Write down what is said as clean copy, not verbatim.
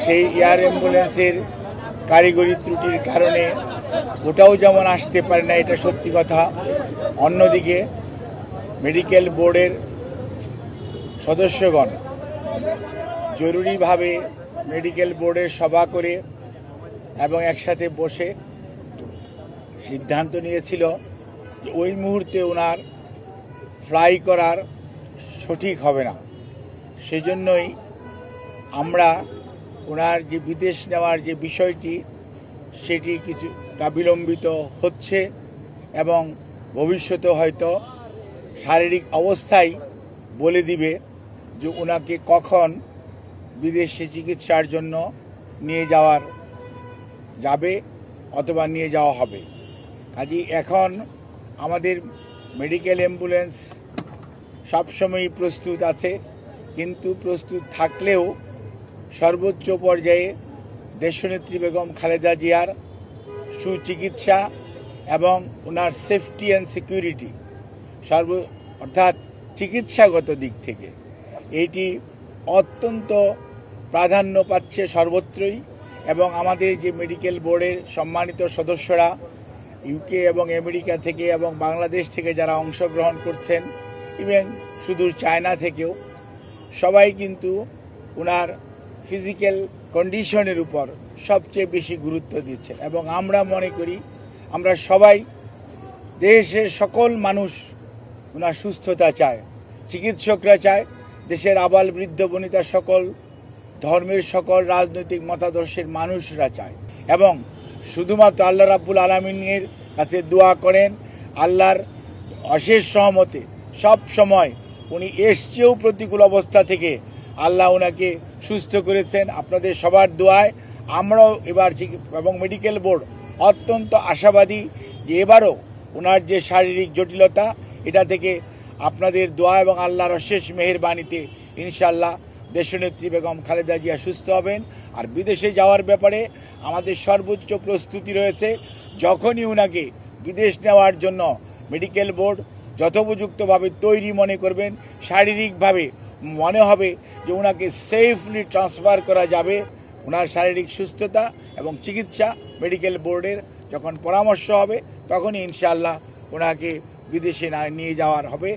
সেই এয়ার অ্যাম্বুলেন্সের কারিগরি ত্রুটির কারণে ওটাও যেমন আসতে পারে না, এটা সত্যি কথা। অন্যদিকে মেডিকেল বোর্ডের সদস্যগণ জরুরিভাবে মেডিকেল বোর্ডের সভা করে এবং একসাথে বসে সিদ্ধান্ত নিয়েছিল যে ওই মুহূর্তে ওনার ফ্লাই করার সঠিক হবে না। সেজন্যই আমরা ওনার যে বিদেশ নেওয়ার যে বিষয়টি সেটি কিছুটা বিলম্বিত হচ্ছে এবং ভবিষ্যতে হয়তো শারীরিক অবস্থাই বলে দিবে যে ওনাকে কখন বিদেশে চিকিৎসার জন্য নিয়ে যাবে অথবা নিয়ে যাওয়া হবে। কাজেই এখন আমাদের মেডিকেল অ্যাম্বুলেন্স সবসময়ই প্রস্তুত আছে, কিন্তু প্রস্তুত থাকলেও সর্বোচ্চ পর্যায়ে দেশনেত্রী বেগম খালেদা জিয়ার সুচিকিৎসা এবং ওনার সেফটি অ্যান্ড সিকিউরিটি অর্থাৎ চিকিৎসাগত দিক থেকে এইটি অত্যন্ত প্রাধান্য পাচ্ছে সর্বত্রই। এবং আমাদের যে মেডিকেল বোর্ডের সম্মানিত সদস্যরা ইউকে এবং আমেরিকা থেকে এবং বাংলাদেশ থেকে যারা অংশগ্রহণ করছেন, ইভেন সুদূর চায়না থেকেও, সবাই কিন্তু ওনার ফিজিক্যাল কন্ডিশনের উপর সবচেয়ে বেশি গুরুত্ব দিচ্ছেন। এবং আমরা মনে করি, আমরা সবাই, দেশের সকল মানুষ ওনার সুস্থতা চায়, চিকিৎসকরা চায়, দেশের আবাল বৃদ্ধ বনিতা সকল ধর্মের সকল রাজনৈতিক মতাদর্শের মানুষরা চায়। এবং শুধুমাত্র আল্লাহ রাব্বুল আলামিনের কাছে দোয়া করেন, আল্লাহর অশেষ সহমতে সব সময় উনি এসছেও প্রতিকূল অবস্থা থেকে আল্লাহ ওনাকে সুস্থ করেছেন। আপনাদের সবার দোয়ায় আমরাও এবার এবং মেডিকেল বোর্ড অত্যন্ত আশাবাদী যে এবারও ওনার যে শারীরিক জটিলতা, এটা থেকে আপনাদের দোয়া এবং আল্লাহর অশেষ মেহেরবানিতে ইনশাআল্লাহ দেশনেত্রী বেগম খালেদা জিয়া সুস্থ হবেন। আর বিদেশে যাওয়ার ব্যাপারে আমাদের সর্বোচ্চ প্রস্তুতি রয়েছে। যখনই ওনাকে বিদেশ নেওয়ার জন্য মেডিকেল বোর্ড যথোপযুক্তভাবে তৈরি মনে করবেন, শারীরিকভাবে মনে হবে যে ওনাকে সেফলি ট্রান্সফার করা যাবে, ওনার শারীরিক সুস্থতা এবং চিকিৎসা মেডিকেল বোর্ডের যখন পরামর্শ হবে, তখনই ইনশাআল্লাহ ওনাকে বিদেশে নিয়ে যাওয়ার হবে।